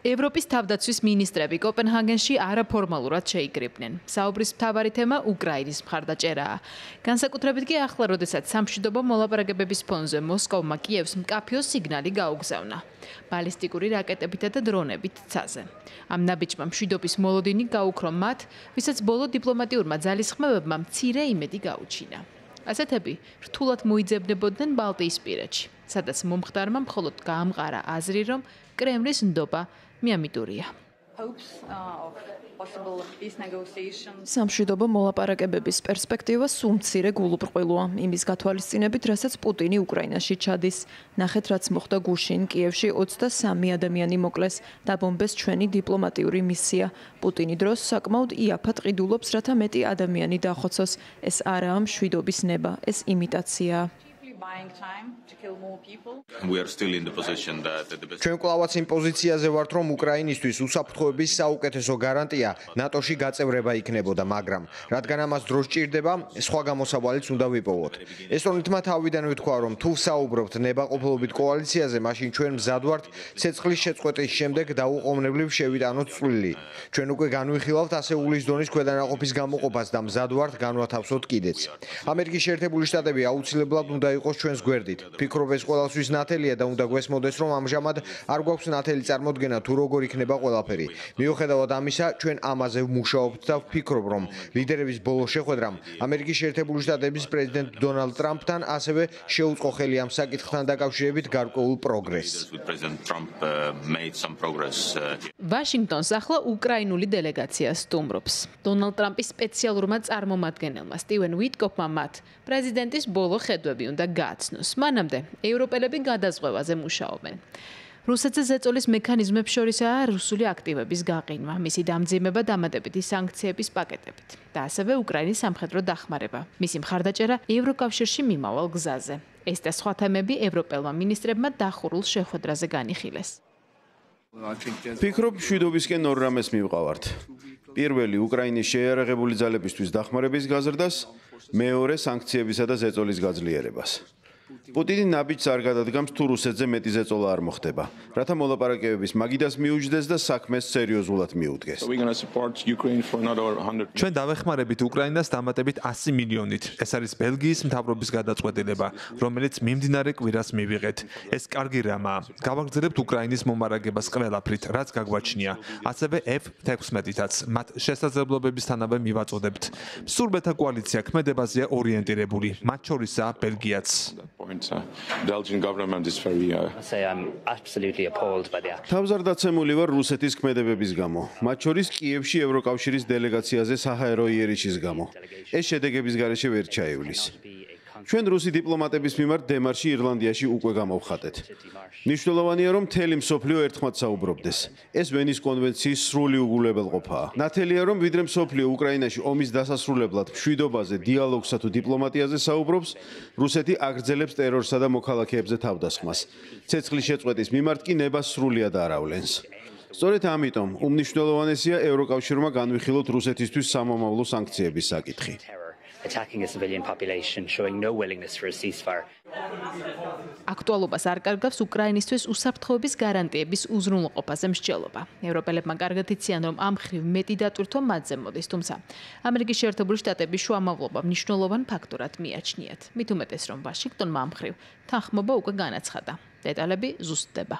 ევროპის თავდაცვის მინისტრები კოპენჰაგენში არაფორმალურად შეიკრიბნენ. საუბრის მთავარი თემა უკრაინის მხარდაჭერაა. განსაკუთრებით კი ახლა, როდესაც სამშვიდობო მოლაპარაკებების ფონზე მოსკოვმა კიევს მკაფიო სიგნალი გაუგზავნა. ბალისტიკური რაკეტებითა და დრონებით ცაზე. ამ ნაბიჯმა მშვიდობის მოლოდინი გაუქრო მათ, ვისაც ბოლო დიპლომატიურმა ძალისხმევებმა მცირე იმედი გაუჩინა. ასეთები რთულად მოიძებნებოდნენ ბალტიისპირეთში, სადაც მომხდარმა მხოლოდ გაამყარა აზრი, რომ კრემლის ნდობა მიამიტურია. სამშვიდობო მოლაპარაკებების პერსპექტივა სულ მცირე გულუბრყვილოა, იმის გათვალისწინებით, რასაც პუტინი უკრაინაში ჩადის. ნახეთ, რაც მოხდა გუშინ, კიევში 23 ადამიანი მოკლეს, დაბომბეს ჩვენი დიპლომატიური მისია. პუტინი დროს საკმაოდ იაფად ყიდულობს, რათა მეტი ადამიანი დახოცოს. ეს არაა მშვიდობის ნება, ეს იმიტაციაა. ჩვენ კვლავაც იმ პოზიციაზე ვართ, რომ უკრაინისთვის უსაფრთხოების საუკეთესო გარანტია ნატოში გაწევრება იქნებოდა, მაგრამ რადგან ამას დრო სჭირდება, სხვა გამოსავალიც უნდა ვიპოვოთ. ესტონეთმა თავიდანვე თქვა, რომ თუ საუბრობთ ნებაყოფლობით კოალიციაზე, მაშინ ჩვენ მზად ვართ ცეცხლის შეწყვეტის შემდეგ დაუყოვნებლივ შევიტანოთ წვლილი. ჩვენ უკვე განვიხილავთ ასეულის დონის ქვედანაყოფის გამოყოფას და მზად ვართ განვათავსოთ კიდეც. ამერიკის შეერთებული შტატები აუცილებლად უნდა იყოს ჩვენს გვერდით. ფიქრობ ეს ყველასთვის ნათელია და უნდა გვესმოდეს, რომ ამჟამად არ გვაქვს ნათელი წარმოდგენა თუ როგორ იქნება ყველაფერი. მიუხედავად ამისა, ჩვენ ამაზე ვმუშაობთ და ვფიქრობ, რომ ლიდერების ბოლო შეხვედრამ ამერიკის შეერთებული შტატების პრეზიდენტ დონალდ ტრამპთან ასევე შეუწყო ხელი ამ საკითხთან დაკავშირებით გარკვეულ პროგრესს. ვაშინგტონს ახლა უკრაინული დელეგაცია სტუმრობს. დონალდ ტრამპის სპეციალურმა წარმომადგენელმა სტივენ ვიტკოფმა მათ პრეზიდენტის ბოლო ხედვები უნდა გააცნოს. მანამდე ევროპელები გადაზღვევაზე მუშაობენ. რუსეთზე ზეწოლის მექანიზმებს შორისაა რუსული აქტივების გაყინვა, მისი დამძიმება დამატებითი სანქციების პაკეტებით და ასევე უკრაინის სამხედრო დახმარება, მისი მხარდაჭერა ევროკავშირში მიმავალ გზაზე. ეს და სხვა თემები ევროპელმა მინისტრებმა დახურულ შეხვედრაზე განიხილეს. ფიქრობ, მშვიდობისკენ ორ რამეს მივყავართ. პირველი უკრაინის შეიარაღებული ძალებისთვის დახმარების გაზრდას, მეორე სანქციებისა და ზეწოლის გაძლიერებას. პუტინი ნაბიჯს არ გადადგამს თუ რუსეთზე მეტი ზეწოლა არ მოხდება, რათა მოლაპარაკებების მაგიდას მიუჯდეს და საქმეს სერიოზულად მიუდგეს. ჩვენ დავეხმარებით უკრაინას დამატებით 100 მილიონით. ეს არის ბელგიის მთავრობის გადაწყვეტილება, რომელიც მიმდინარე კვირას მივიღეთ. ეს კარგი რამაა. გავაგრძელებთ უკრაინის მომარაგებას ყველაფრით, რაც გაგვაჩნია. ასევე F-16-იც მათ შესაძლებლობებისთანავე მივაწოდებთ. სურბეთა კოალიცია ქმედებაზეა ორიენტირებული, მათ შორისაა ბელგიაც. თავზარდაცემული ვარ რუსეთის ქმედებების გამო, მათ შორის კიევში ევროკავშირის დელეგაციაზე საჰაერო იერიშის გამო. ეს შედეგების გარეშე ვერ ჩაივლის. ჩვენ რუსი დიპლომატების მიმართ დემარში ირლანდიაში უკვე გამოვხატეთ. მნიშვნელოვანია, რომ მთელი მსოფლიო ერთხმად საუბრობდეს. ეს ვენის კონვენციის სრული უგულებელყოფაა. ნათელია, რომ ვიდრე მსოფლიო უკრაინაში ომის დასასრულებლად მშვიდობაზე, დიალოგსა თუ დიპლომატიაზე საუბრობს, რუსეთი აგრძელებს ტერორსა და მოქალაქეებზე თავდასხმას. ცეცხლის შეწყვეტის მიმართ კი ნებას სრულიად არ ავლენს. სწორედ ამიტომ უმნიშვნელოვანესია ევროკავშირმა განვიხილოთ რუსეთისთვის სამომავლო სანქციების საკითხი. attacking a civilian population, showing no willingness for a ceasefire. აქტუალობას არ კარგავს უკრაინისთვის უსაფრთხოების გარანტიების უზრუნველყოფაზე მსჯელობა. ევროპელებმა კარგად იციან, რომ ამ ხრივ მეტი დატვირთვა მათზე მოდის, თუმცა ამერიკის შეერთებული შტატები შუამავლობა მნიშვნელოვან ფაქტორად მიაჩნიათ. მით უმეტეს, რომ ვაშინგტონმა ამ ხრივ თანხმობა უკვე განაცხადა. დეტალები ზუსტდება.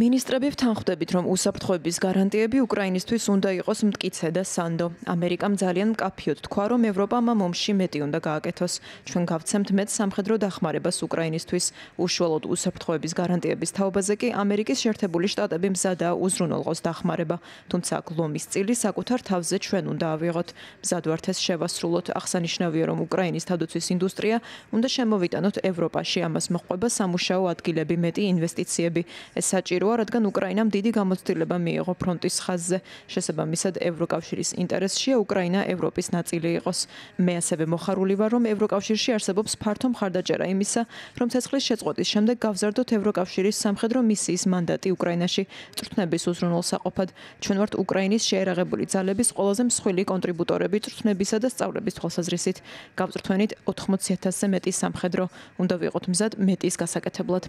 მინისტრები ვთანხმდებით, რომ უსაფრთხოების გარანტიები უკრაინისთვის უნდა იყოს მტკიცე და სანდო. ამერიკამ ძალიან მკაფიოდ თქვა, რომ ევროპამ ამ ომში მეტი უნდა გააკეთოს. ჩვენ გავცემთ მეტ სამხედრო დახმარებას უკრაინისთვის. უშუალოდ უსაფრთხოების გარანტიების თაობაზე კი ამერიკის შეერთებული შტატები მზადაა უზრუნველყოს დახმარება. თუმცა ლომის წილი საკუთარ თავზე ჩვენ უნდა ავიღოთ. მზად ვართ ეს შევასრულოთ. აღსანიშნავია, რომ უკრაინის თავდაცვის ინდუსტრია უნდა შემოვიტანოთ ევროპაში. ამას მოჰყვება სამუშაო ადგილები, მეტი ინვესტიციები. ეს საჭიროა, რადგან უკრაინამ დიდი გამოცდილება მიიღო ფრონტის ხაზზე. შესაბამისად, ევროკავშირის ინტერესშია უკრაინა ევროპის ნაწილი იყოს. მე ასევე მოხარული ვარ, რომ ევროკავშირში არსებობს ფართო მხარდაჭერა იმისა, რომ ცეცხლის შეწყვეტის შემდეგ გავზარდოთ ევროკავშირის სამხედრო მისიის მანდატი უკრაინაში წვრთნების უზრუნველსაყოფად. ჩვენ ვართ უკრაინის შეიარაღებული ძალების ყველაზე მსხვილი კონტრიბუტორები წვრთნებისა და სწავლების თვალსაზრისით. გავწვრთვენით 80,000-ზე მეტი სამხედრო. უნდა ვიყოთ მზად მეტის გასაკეთებლად.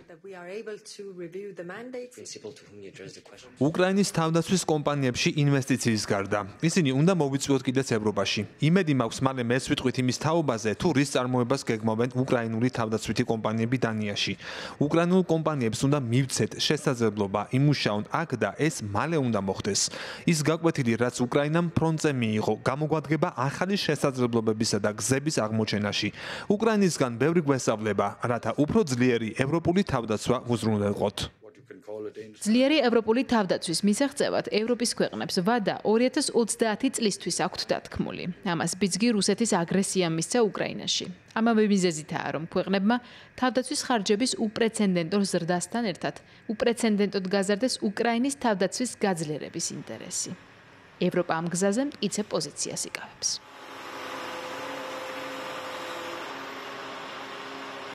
უკრაინის თავდაცვის კომპანიებში ინვესტიციის გარდა ისინი უნდა მოვიწვიოთ კიდეც ევროპაში. იმედი მაქვს მალე მეც ვიტყვით იმის თაობაზე, თუ რის წარმოებას გეგმავენ უკრაინული თავდაცვითი კომპანიები დანიაში. უკრაინულ კომპანიებს უნდა მივცეთ შესაძლებლობა იმუშაონ აქ და ეს მალე უნდა მოხდეს. ის გაკვეთილი, რაც უკრაინამ ფრონტზე მიიღო, გამოგვადგება ახალი შესაძლებლობებისა და გზების აღმოჩენაში. უკრაინისგან ბევრი გვესწავლება, რათა უფრო ძლიერი ევროპული თავდაცვა უზრუნველყოთ. ძლიერი ევროპული თავდაცვის მისაღწევად ევროპის ქვეყნებს ვადა 2030 წლისთვის აქვთ დათქმული. ამას ბიძგი რუსეთის აგრესიამ მისცა უკრაინაში. ამავე მიზეზითაა, რომ ქვეყნებმა თავდაცვის ხარჯების უპრეცედენტო ზრდასთან ერთად უპრეცედენტოდ გაზარდეს უკრაინის თავდაცვის გაძლიერების ინტერესი. ევროპა ამ გზაზე მტკიცე პოზიციას იკავებს.